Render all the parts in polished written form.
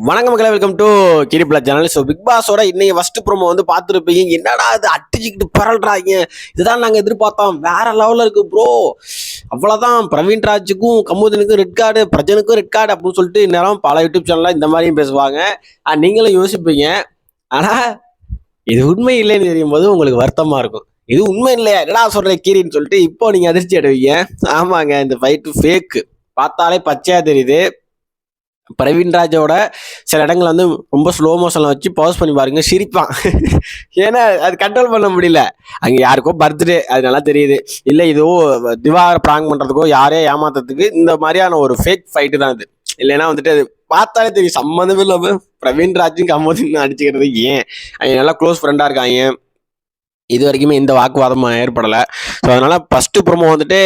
வணக்கம் மக்களே, welcome to கிரிப்ளா சேனல். ஸோ பிக் பாஸோட இன்னைக்கு ஃபர்ஸ்ட் ப்ரோமோ வந்து பார்த்துருப்பீங்க. என்னடா அது அட்டிச்சுக்கிட்டு பரல்றாங்க, இதுதான் நாங்கள் எதிர்பார்த்தோம், வேற லெவலில் இருக்கு ப்ரோ, அவ்வளோதான். பிரவீன் ராஜுக்கும் கமுதனுக்கும் ரெட் கார்டு, பிரஜனுக்கும் ரெட் கார்டு அப்படின்னு சொல்லிட்டு இந்நேரம் பல யூடியூப் சேனலில் இந்த மாதிரியும் பேசுவாங்க. நீங்களும் யோசிப்பீங்க. ஆனால் இது உண்மை இல்லைன்னு தெரியும் போது உங்களுக்கு வருத்தமாக இருக்கும். இது உண்மை இல்லையா, என்னடா சொல்ற கீரின்னு சொல்லிட்டு இப்போ நீங்கள் அதிர்ச்சி அடைவீங்க. ஆமாங்க, இந்த ஃபைட்டு ஃபேக்கு, பார்த்தாலே பச்சையாக தெரியுது. பிரவீன் ராஜோட சில இடங்கள் வந்து ரொம்ப ஸ்லோ மோஷன்ல வச்சு பாஸ் பண்ணி பாருங்க, சிரிப்பான். ஏன்னா அது கண்ட்ரோல் பண்ண முடியல. அங்கே யாருக்கோ பர்த்டே, அது நல்லா தெரியுது. இல்லை இதோ திவாகர ப்ராங்க் பண்ணுறதுக்கோ யாரையோ ஏமாத்துறதுக்கு இந்த மாதிரியான ஒரு ஃபேக் ஃபைட்டு தான் இது. இல்லைன்னா வந்துட்டு அது பார்த்தாலே தெரியும் சம்மந்தமே இல்லாமல் பிரவீன் ராஜும் கம்மோதின்னு அடிச்சுக்கிறது. ஏன் அவங்க நல்லா க்ளோஸ் ஃப்ரெண்டாக இருக்காங்க, இது வரைக்குமே எந்த வாக்குவாதமும் ஏற்படலை. ஸோ அதனால ஃபர்ஸ்ட் ப்ரோமோ வந்துட்டு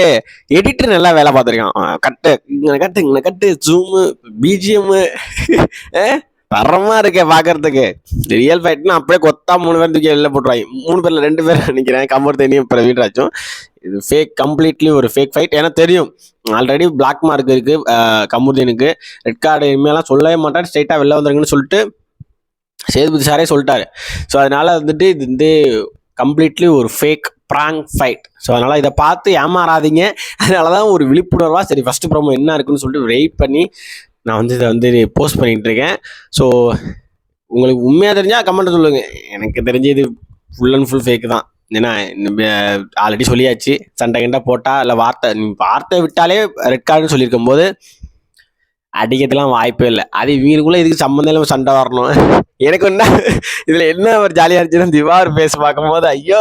எடிட்டர் நல்லா வேலை பார்த்துருக்கான். கட்டு இங்கே கட்டு இங்கே கட்டு ஜூமு பிஜிஎம்மு தரமாக இருக்கே பார்க்கறதுக்கு. ரியல் ஃபைட்னா அப்படியே கொத்தா 3 பேர் தூக்கி வெளில போட்டுருவாங்க. 3 பேர்ல 2 பேர் நினைக்கிறேன், கமர்தேனியும் பிரவீன் ராஜும். இது ஃபேக், கம்ப்ளீட்லி ஒரு ஃபேக் ஃபைட். ஏன்னா தெரியும் ஆல்ரெடி பிளாக் மார்க் இருக்கு கமுதேனுக்கு. ரெட் கார்டு இனிமேலாம் சொல்லவே மாட்டார், ஸ்ட்ரைட்டாக வெளில வந்துருங்கன்னு சொல்லிட்டு சேதுபதி சாரே சொல்லிட்டாரு. ஸோ அதனால வந்துட்டு இது வந்து கம்ப்ளீட்லி ஒரு ஃபேக் ப்ராங்க் ஃபைட். ஸோ அதனால் இதை பார்த்து ஏமாறாதீங்க. அதனால தான் ஒரு விழிப்புணர்வாக சரி ஃபஸ்ட்டு ப்ரோமோ என்ன இருக்குன்னு சொல்லிட்டு வெயிட் பண்ணி நான் வந்து இதை வந்து போஸ்ட் பண்ணிகிட்டு இருக்கேன். ஸோ உங்களுக்கு உண்மையாக தெரிஞ்சால் கமெண்ட் சொல்லுங்கள். எனக்கு தெரிஞ்சு இது ஃபுல் அண்ட் ஃபுல் ஃபேக்கு தான். ஏன்னா ஆல்ரெடி சொல்லியாச்சு, சண்டை கண்டா போட்டால் இல்லை வார்த்தை விட்டாலே ரெட் கார்டுன்னு சொல்லியிருக்கும் போது அடிக்கிறதுலாம் வாய்ப்பே இல்லை. அது இவங்களுக்குள்ள இதுக்கு சம்மந்தம் இல்லாமல் சண்டை வரணும். எனக்கு ஒன்றா இதில் என்ன ஒரு ஜாலியாக இருந்துச்சுன்னா, திவார் பேச பார்க்கும்போது ஐயோ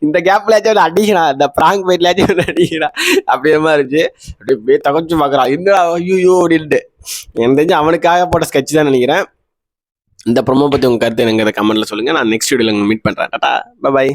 இந்த கேப்லாச்சும் அடிக்கிறான், இந்த ப்ராங்க் ஃபைட்லாச்சும் அடிக்கிறான் அப்படிங்கிற மாதிரி இருந்துச்சு. அப்படியே தகச்சு பார்க்குறான், இன்னும் ஐயோ அப்படின்ட்டு. எனக்கு தெரிஞ்சு அவனுக்காக போட்ட ஸ்கெட்ச் தான் நினைக்கிறேன். இந்த ப்ரோமோ பற்றி உங்கள் கருத்து எனக்கு கமெண்ட்டில் சொல்லுங்கள். நான் நெக்ஸ்ட் வீடியோவில் மீட் பண்ணுறேன். டாடா, பை.